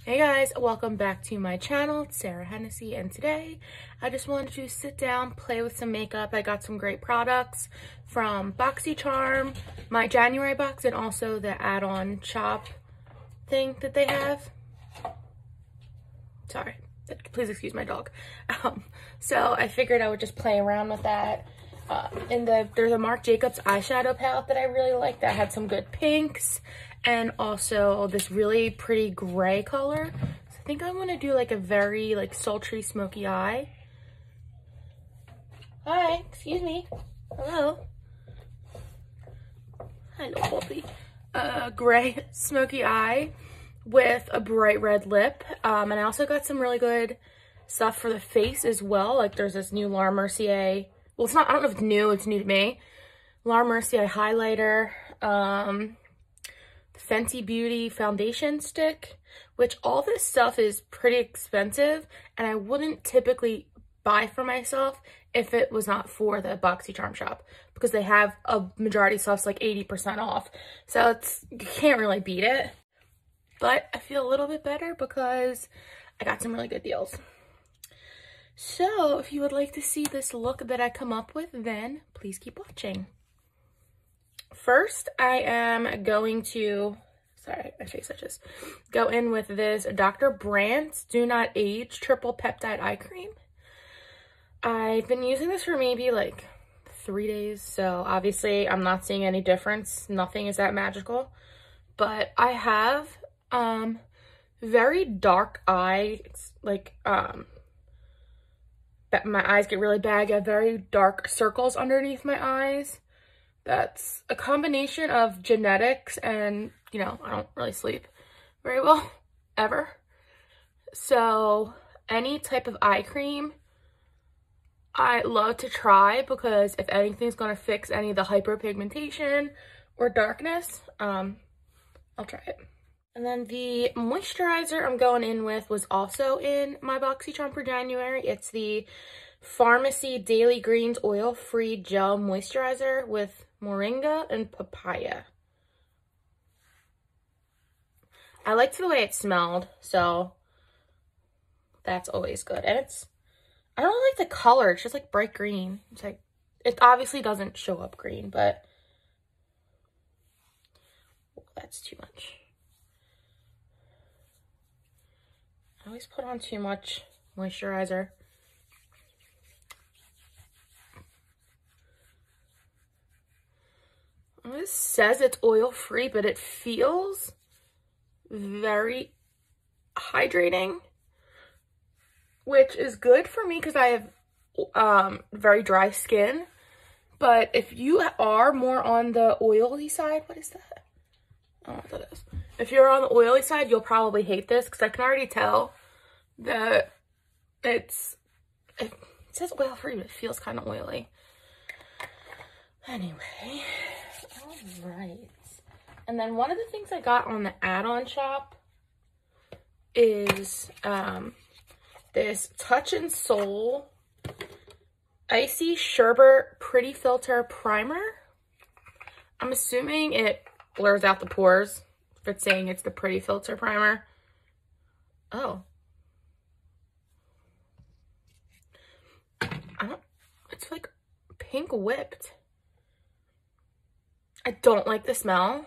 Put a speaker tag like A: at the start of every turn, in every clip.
A: Hey guys, welcome back to my channel. It's Sarah Hennessy, and today I just wanted to sit down, play with some makeup. I got some great products from BoxyCharm, my January box, and also the add-on shop thing that they have. Sorry, please excuse my dog. So I figured I would just play around with that. There's a Marc Jacobs eyeshadow palette that I really like that had some good pinks and also this really pretty gray color. So I think I'm gonna do like a very like sultry smoky eye. Hi, excuse me. Hello. Hello, puppy. Gray smoky eye with a bright red lip. And I also got some really good stuff for the face as well. Like there's this new Laura Mercier. Well, it's not, I don't know if it's new to me. Laura Mercier highlighter, Fenty Beauty foundation stick, which all this stuff is pretty expensive and I wouldn't typically buy for myself if it was not for the BoxyCharm shop, because they have a majority of stuff's like 80% off. So you can't really beat it. But I feel a little bit better because I got some really good deals. So if you would like to see this look that I come up with, then please keep watching. First, I am going to, sorry, my face itches, go in with this Dr. Brandt's Do Not Age Triple Peptide Eye Cream. I've been using this for maybe like 3 days, so obviously I'm not seeing any difference. Nothing is that magical, but I have very dark eyes, like my eyes get really bad. I have very dark circles underneath my eyes. That's a combination of genetics and, you know, I don't really sleep very well, ever. So any type of eye cream I love to try, because if anything's going to fix any of the hyperpigmentation or darkness, I'll try it. And then the moisturizer I'm going in with was also in my BoxyCharm for January. It's the Pharmacy Daily Greens Oil-Free Gel Moisturizer with Moringa and Papaya. I liked the way it smelled, so that's always good. And I don't like the color. It's just like bright green. It's like, it obviously doesn't show up green, but that's too much. I always put on too much moisturizer. This says it's oil-free, but it feels very hydrating, which is good for me because I have very dry skin. But if you are more on the oily side, what is that? I don't know what that is. If you're on the oily side, you'll probably hate this, because I can already tell that it says oil free, but it feels kind of oily. Anyway, all right. And then one of the things I got on the add-on shop is this Touch and Soul Icy Sherbet Pretty Filter Primer. I'm assuming it blurs out the pores if it's saying it's the Pretty Filter Primer. Oh. It's like pink whipped. I don't like the smell.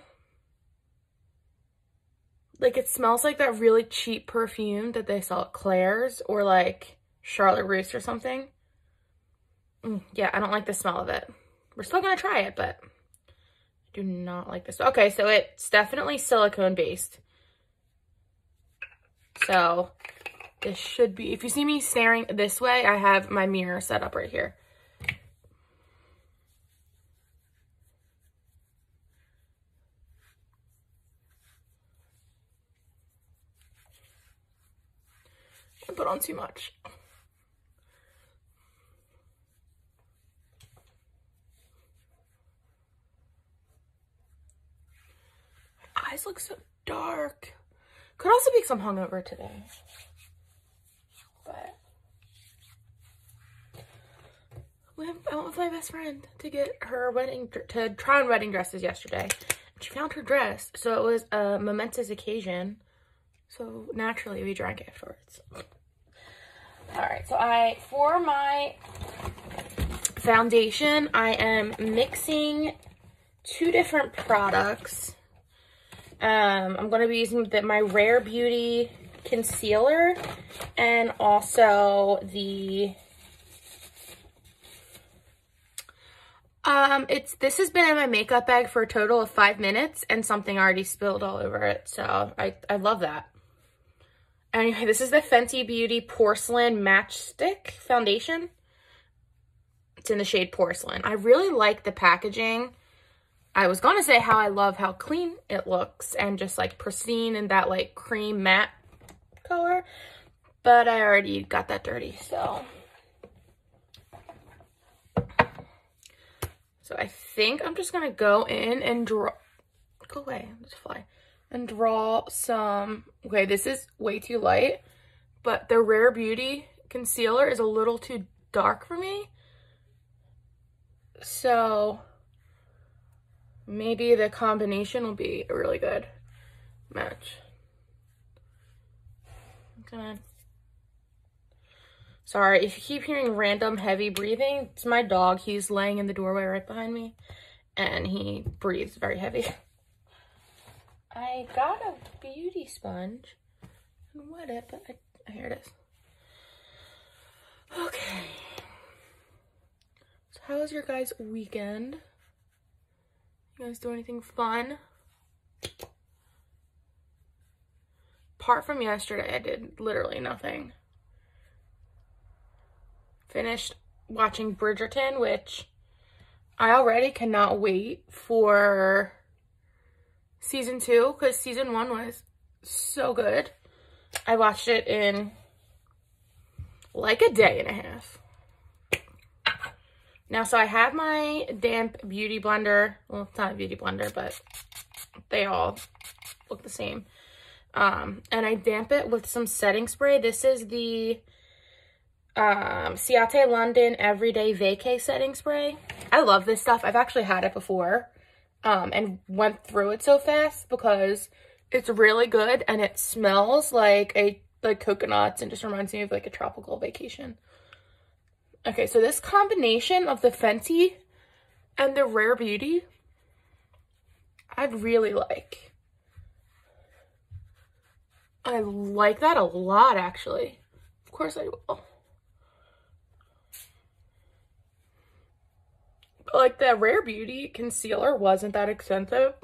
A: Like, it smells like that really cheap perfume that they sell at Claire's or like Charlotte Russe or something. Yeah, I don't like the smell of it. We're still gonna try it, but I do not like this. Okay, so it's definitely silicone based. So this should be, if you see me staring this way, I have my mirror set up right here. I put on too much. My eyes look so dark. Could also be some hungover today. But I went with my best friend to get her to try on wedding dresses yesterday. She found her dress, so it was a momentous occasion. So naturally we drank afterwards. All right, so for my foundation, I am mixing 2 different products. I'm going to be using my Rare Beauty concealer and also the this has been in my makeup bag for a total of 5 minutes and something already spilled all over it, so I love that. Anyway, this is the Fenty Beauty Porcelain Matchstick Foundation. It's in the shade Porcelain. I really like the packaging. I was gonna say how I love how clean it looks and just like pristine in that like cream matte color, but I already got that dirty, so I think I'm just gonna go in and draw, go away, just fly, and draw some, okay, this is way too light, but the Rare Beauty concealer is a little too dark for me, so maybe the combination will be a really good match. Okay. Sorry, if you keep hearing random heavy breathing, it's my dog. He's laying in the doorway right behind me, and he breathes very heavy. I got a beauty sponge and wet it, but here it is. Okay. So how was your guys' weekend? You guys do anything fun? Apart from yesterday, I did literally nothing. Finished watching Bridgerton, which I already cannot wait for season 2 because season 1 was so good. I watched it in like a day and a half. Now, so I have my damp beauty blender. Well, it's not a beauty blender, but they all look the same. And I damp it with some setting spray. This is the Ciate London Everyday Vacay Setting Spray. I love this stuff. I've actually had it before and went through it so fast because it's really good and it smells like coconuts and just reminds me of like a tropical vacation. Okay, so this combination of the Fenty and the Rare Beauty, I really like. I like that a lot, actually. Of course I will. Like, the Rare Beauty concealer wasn't that expensive,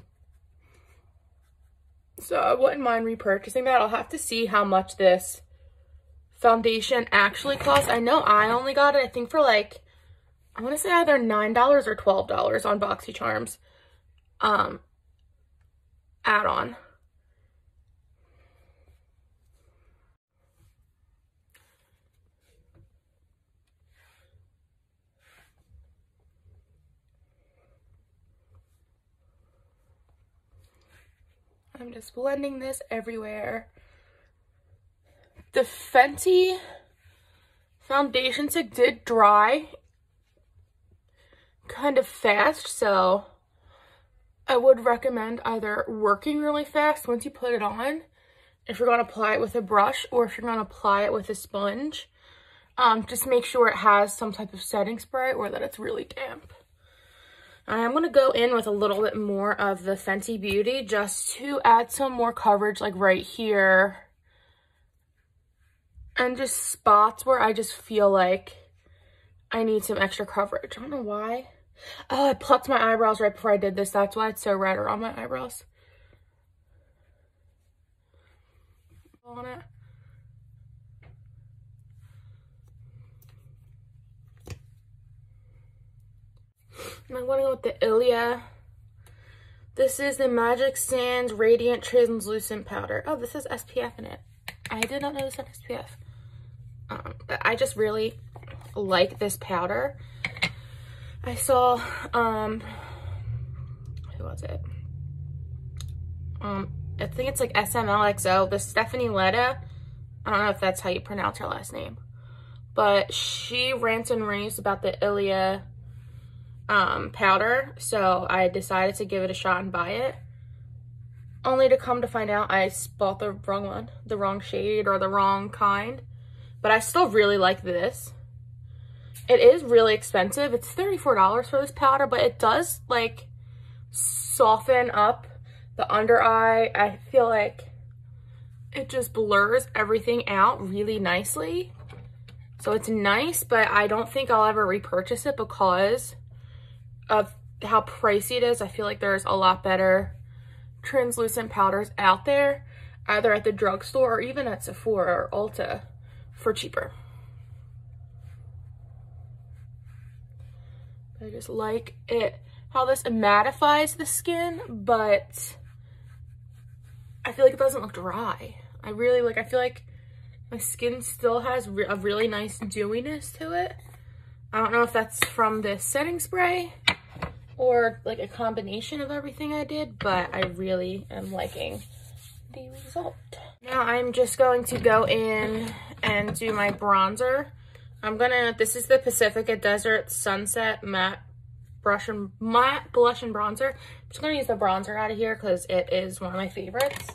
A: so I wouldn't mind repurchasing that. I'll have to see how much this foundation actually costs. I know I only got it, I think, for like, I want to say either $9 or $12 on BoxyCharms add-on. I'm just blending this everywhere. The Fenty foundation stick did dry kind of fast, so I would recommend either working really fast once you put it on, if you're going to apply it with a brush, or if you're going to apply it with a sponge. Just make sure it has some type of setting spray or that it's really damp. I'm going to go in with a little bit more of the Fenty Beauty just to add some more coverage, like right here. And just spots where I just feel like I need some extra coverage. I don't know why. Oh, I plucked my eyebrows right before I did this. That's why it's so red around my eyebrows. On it. I'm going to go with the Ilia. This is the Magic Sands Radiant Translucent Powder. Oh, this has SPF in it. I did not know this had SPF. I just really like this powder. I saw, who was it? I think it's like SMLXO, the Stephanie Letta. I don't know if that's how you pronounce her last name. But she rants and raves about the Ilia powder, so I decided to give it a shot and buy it. only to come to find out I bought the wrong one, the wrong shade or the wrong kind. But I still really like this. It is really expensive. It's $34 for this powder, but it does like soften up the under eye. I feel like it just blurs everything out really nicely. So it's nice, but I don't think I'll ever repurchase it because of how pricey it is. I feel like there's a lot better translucent powders out there, either at the drugstore or even at Sephora or Ulta for cheaper. I just like it, how this mattifies the skin, but I feel like it doesn't look dry. I feel like my skin still has a really nice dewiness to it. I don't know if that's from the setting spray or like a combination of everything I did, but I really am liking the result. Now I'm just going to go in and do my bronzer. This is the Pacifica Desert Sunset Matte Blush and Bronzer. I'm just gonna use the bronzer out of here because it is one of my favorites.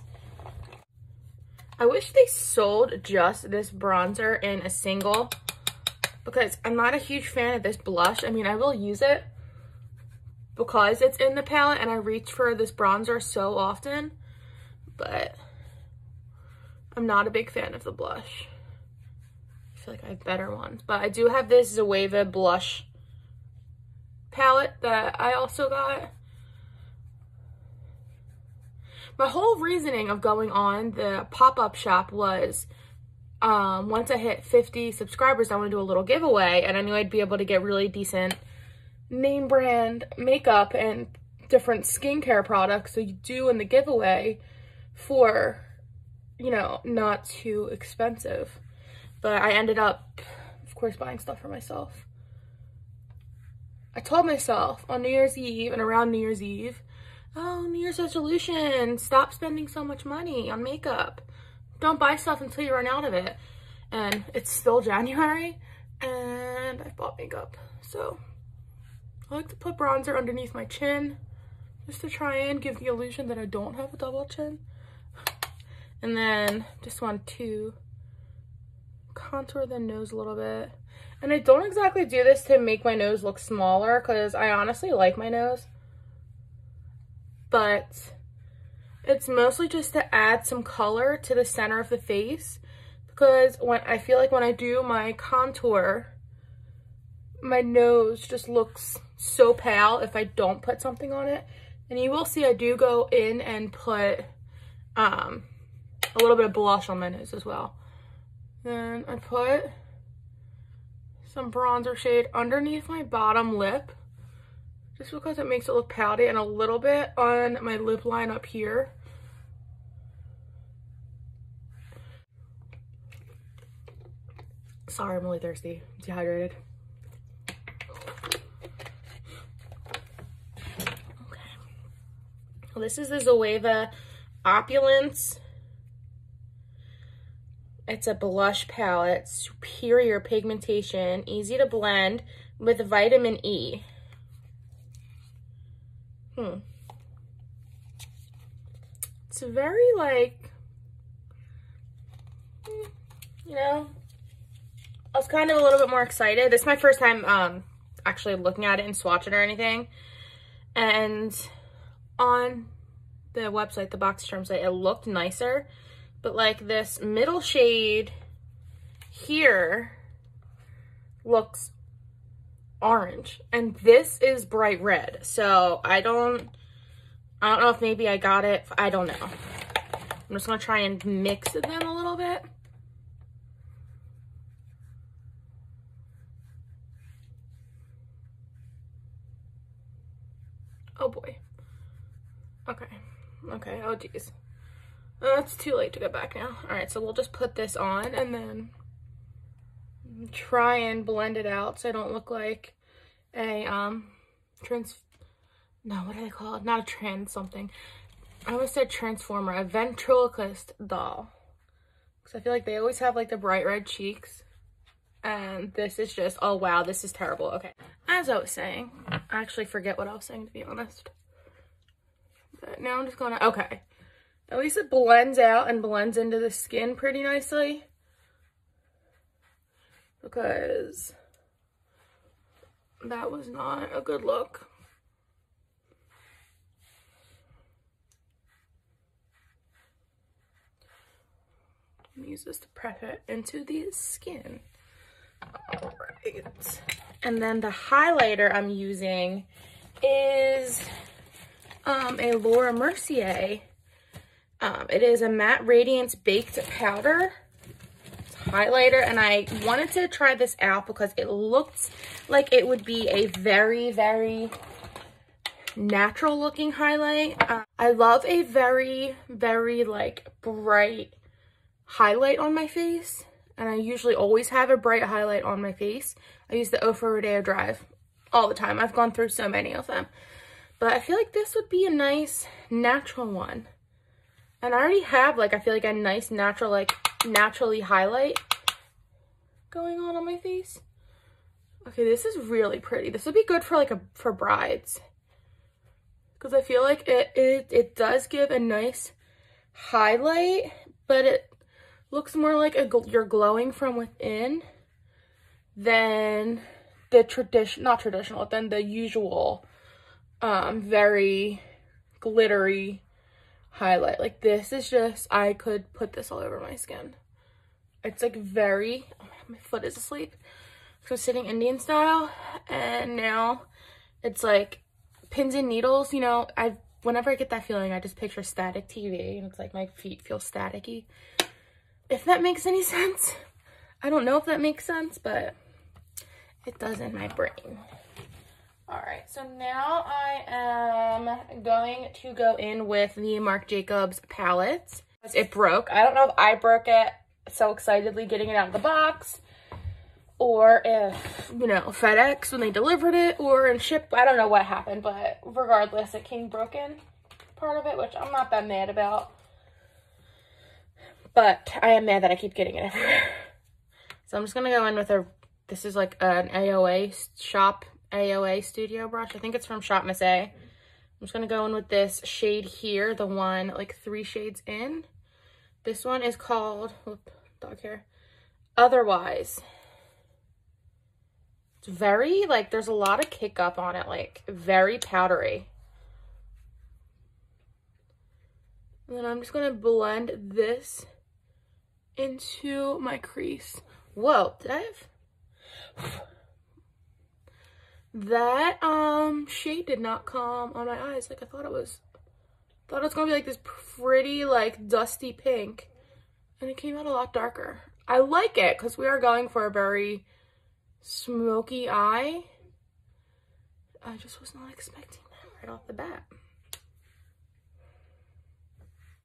A: I wish they sold just this bronzer in a single because I'm not a huge fan of this blush. I mean, I will use it because it's in the palette and I reach for this bronzer so often, but I'm not a big fan of the blush. I feel like I have better ones, but I do have this Zoeva blush palette that I also got. My whole reasoning of going on the pop-up shop was once I hit 50 subscribers, I want to do a little giveaway, and I knew I'd be able to get really decent name brand makeup and different skincare products so you do in the giveaway for, you know, not too expensive. But I ended up, of course, buying stuff for myself. I told myself on New Year's Eve and around New Year's Eve, oh, New Year's resolution, stop spending so much money on makeup. Don't buy stuff until you run out of it. And it's still January and I've bought makeup. So I like to put bronzer underneath my chin just to try and give the illusion that I don't have a double chin. And then just want to contour the nose a little bit. And I don't exactly do this to make my nose look smaller because I honestly like my nose. But it's mostly just to add some color to the center of the face, because I feel like when I do my contour, my nose just looks so pale if I don't put something on it. And you will see I do go in and put a little bit of blush on my nose as well. Then I put some bronzer shade underneath my bottom lip, just because it makes it look pouty, and a little bit on my lip line up here. Sorry, I'm really thirsty, dehydrated. Okay. Well, this is the Zoeva Opulence. It's a blush palette, superior pigmentation, easy to blend with vitamin E. It's very like, you know, I was kind of a little bit more excited. This is my first time actually looking at it and swatching or anything. And on the website, the BoxyCharm site, it looked nicer. But like this middle shade here looks orange, and this is bright red. So I don't know if maybe I got it. I don't know. I'm just gonna try and mix them a little bit. Oh boy. Okay, oh geez. It's too late to go back now. All right, so we'll just put this on and then try and blend it out so I don't look like a what do they call it? Not a trans something. I almost said transformer, a ventriloquist doll. Because I feel like they always have like the bright red cheeks. And this is just, oh wow, this is terrible. Okay, as I was saying, I actually forget what I was saying, to be honest. But now I'm just gonna, okay. At least it blends out and blends into the skin pretty nicely. Because that was not a good look. I'm gonna use this to prep it into the skin. All right. And then the highlighter I'm using is a Laura Mercier. It is a Matte Radiance Baked Powder highlighter, and I wanted to try this out because it looked like it would be a very, very natural looking highlight. I love a very, very like bright highlight on my face, and I usually always have a bright highlight on my face. I use the Ofra Rodeo Drive all the time. I've gone through so many of them, but I feel like this would be a nice natural one. And I already have like, I feel like a nice natural, like naturally highlight going on my face. Okay, this is really pretty. This would be good for like for brides, because I feel like it does give a nice highlight, but it looks more like you're glowing from within than the not traditional, than the usual very glittery highlight. Like this is just, I could put this all over my skin. It's like very, oh, my foot is asleep. So sitting Indian style, and now it's like pins and needles. You know, whenever I get that feeling, I just picture static TV, and it's like my feet feel staticky. If that makes any sense. I don't know if that makes sense, but it does in my brain. All right, so now I am going to go in with the Marc Jacobs palette. It broke. I don't know if I broke it so excitedly getting it out of the box, or if, you know, FedEx when they delivered it, or in ship. I don't know what happened, but regardless, it came broken, part of it, which I'm not that mad about. But I am mad that I keep getting it everywhere. So I'm just going to go in with this is like an AOA Studio brush. I think it's from Shop Miss A. I'm just going to go in with this shade here, the one like 3 shades in. This one is called, whoop, dog hair, Otherwise. It's very, like, there's a lot of kick up on it, like very powdery. And then I'm just going to blend this into my crease. Whoa, did I have... That shade did not come on my eyes like I thought it was. Thought it was gonna be like this pretty like dusty pink, and it came out a lot darker. I like it because we are going for a very smoky eye. I just was not expecting that right off the bat.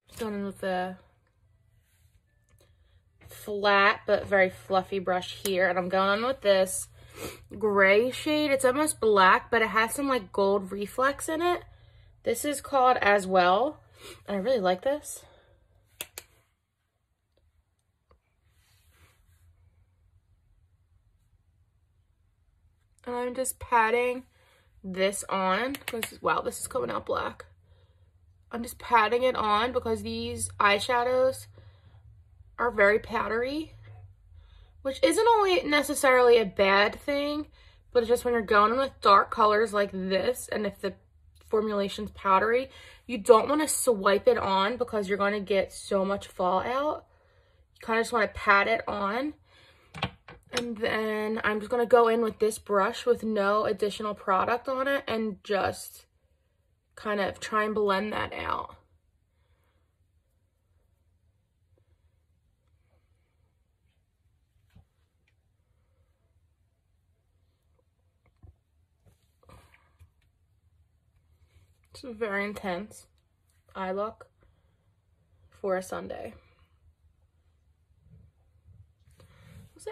A: Just going in with the flat but very fluffy brush here, and I'm going on with this gray shade. It's almost black, but it has some like gold reflex in it. This is called As Well, and I really like this. And I'm just patting this on because, wow, this is coming out black. I'm just patting it on because these eyeshadows are very powdery, which isn't only necessarily a bad thing, but it's just when you're going with dark colors like this, and if the formulation's powdery, you don't want to swipe it on because you're going to get so much fallout. You kind of just want to pat it on. And then I'm just going to go in with this brush with no additional product on it and just kind of try and blend that out. It's a very intense eye look for a Sunday.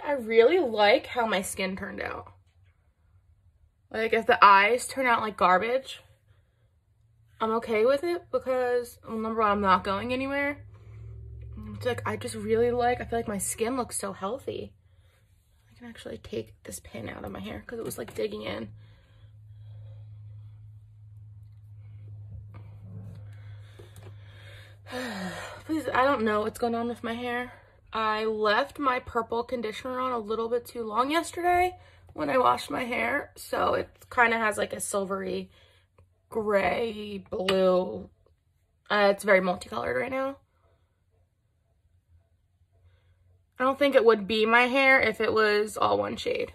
A: I really like how my skin turned out. Like, if the eyes turn out like garbage, I'm okay with it because, well, number one, I'm not going anywhere. It's like, I just really like, I feel like my skin looks so healthy. I can actually take this pin out of my hair because it was like digging in. Please, I don't know what's going on with my hair. I left my purple conditioner on a little bit too long yesterday when I washed my hair, so it kind of has like a silvery gray, blue. It's very multicolored right now. I don't think it would be my hair if it was all one shade.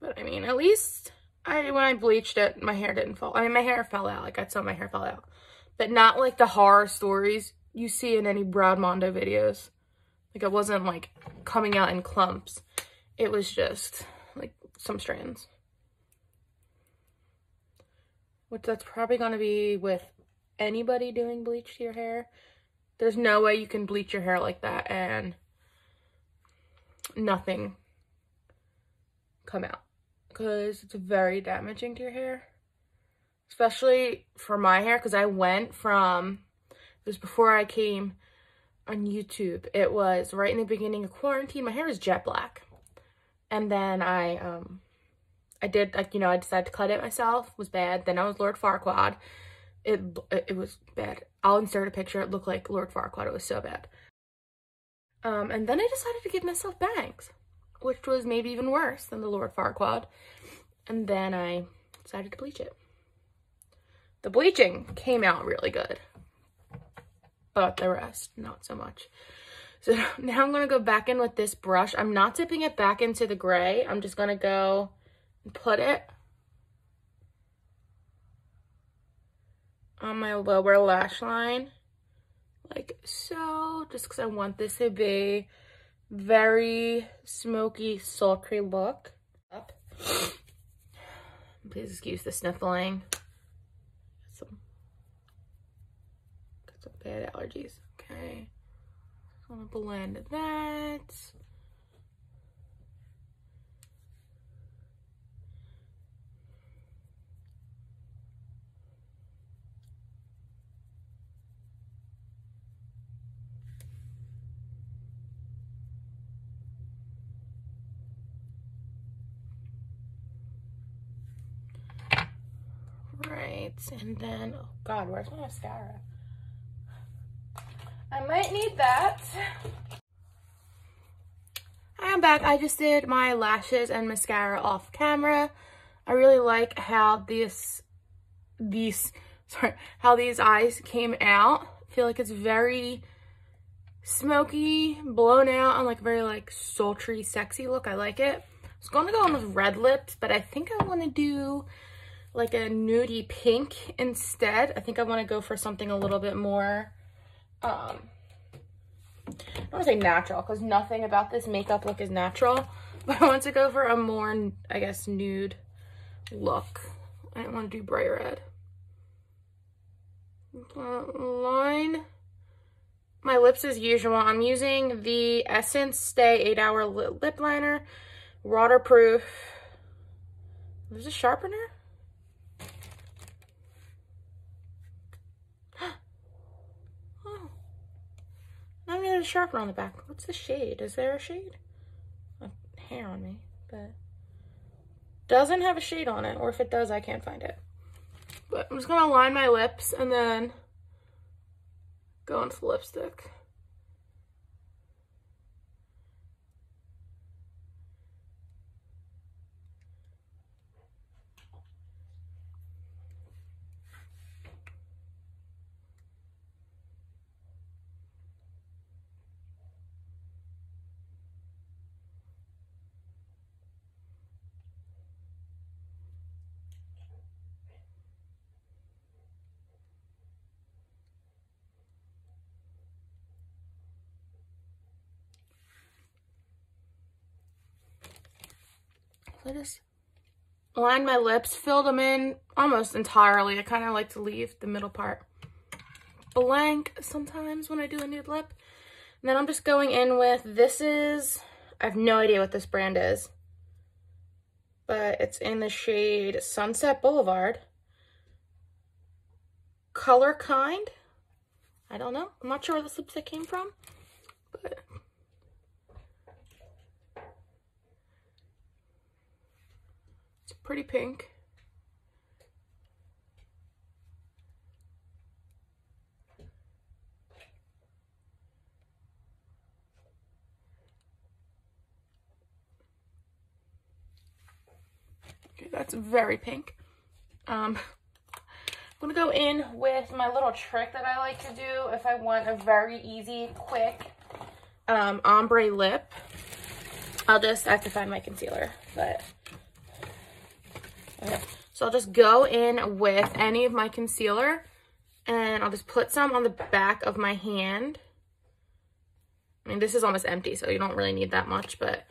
A: But I mean, at least when I bleached it, my hair didn't fall. I mean, my hair fell out. Like, I saw my hair fell out. But not like the horror stories you see in any Brad Mondo videos. Like, it wasn't like coming out in clumps. It was just like some strands. Which that's probably going to be with anybody doing bleach to your hair. There's no way you can bleach your hair like that and nothing come out, because it's very damaging to your hair, especially for my hair, because I went from, it was before I came on YouTube, it was right in the beginning of quarantine. My hair is jet black, and then I did, like, you know, I decided to cut it myself. It was bad. Then I was Lord Farquaad. It was bad. I'll insert a picture. It looked like Lord Farquaad. It was so bad. And then I decided to give myself bangs, which was maybe even worse than the Lord Farquaad. And then I decided to bleach it. The bleaching came out really good, but the rest, not so much. So now I'm going to go back in with this brush. I'm not dipping it back into the gray. I'm just going to go and put it on my lower lash line, like so, just because I want this to be very smoky, sultry look. Please excuse the sniffling. Got some bad allergies. Okay, I'm gonna blend that. Right, and then, oh God, where's my mascara? I might need that. I am back. I just did my lashes and mascara off camera. I really like how how these eyes came out. I feel like it's very smoky, blown out, and like very like sultry, sexy look. I like it. I was gonna go on with red lips, but I think I want to do like a nudie pink instead. I think I want to go for something a little bit more, I don't want to say natural, because nothing about this makeup look is natural, but I want to go for a more, I guess, nude look. I don't want to do bright red. Line my lips as usual. I'm using the Essence Stay 8-Hour Lip Liner, waterproof. There's a sharpener? Oh, now there's a sharpener on the back. What's the shade? Is there a shade? A hair on me, but doesn't have a shade on it, or if it does, I can't find it. But I'm just gonna line my lips and then go into the lipstick. I just line my lips, filled them in almost entirely. I kind of like to leave the middle part blank sometimes when I do a nude lip. And then I'm just going in with, I have no idea what this brand is, but it's in the shade Sunset Boulevard. Color Kind. I don't know. I'm not sure where this lipstick came from, but it's pretty pink. that's very pink. I'm gonna go in with my little trick that I like to do if I want a very easy, quick ombre lip. I have to find my concealer, but okay. So I'll just go in with any of my concealer and I'll just put some on the back of my hand. I mean, this is almost empty, so you don't really need that much, and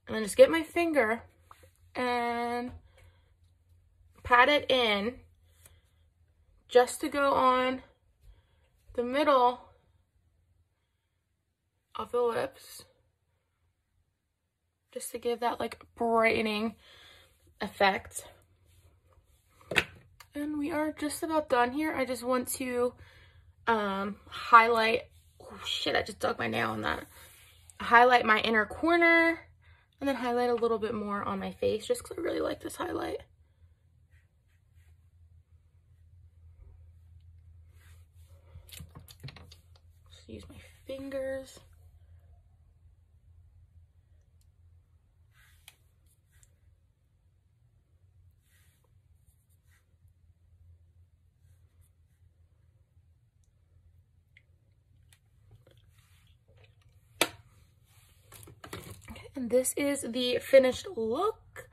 A: then just get my finger and pat it in just to go on the middle of the lips, just to give that like brightening effect. And we are just about done here. I just want to highlight, oh shit, I just dug my nail on that. Highlight my inner corner and then highlight a little bit more on my face just because I really like this highlight. Just use my fingers. And this is the finished look.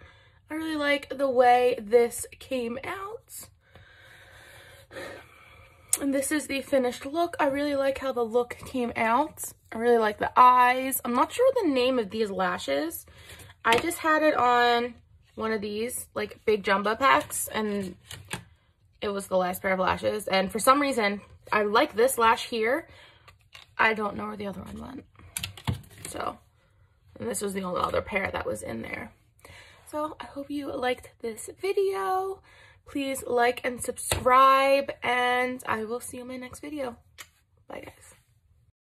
A: I really like the way this came out. And this is the finished look. I really like how the look came out. I really like the eyes. I'm not sure the name of these lashes. I just had it on one of these like big jumbo packs and it was the last pair of lashes. And for some reason, I like this lash here. I don't know where the other one went. So, and this was the only other pair that was in there. So I hope you liked this video. Please like and subscribe, and I will see you in my next video. Bye, guys.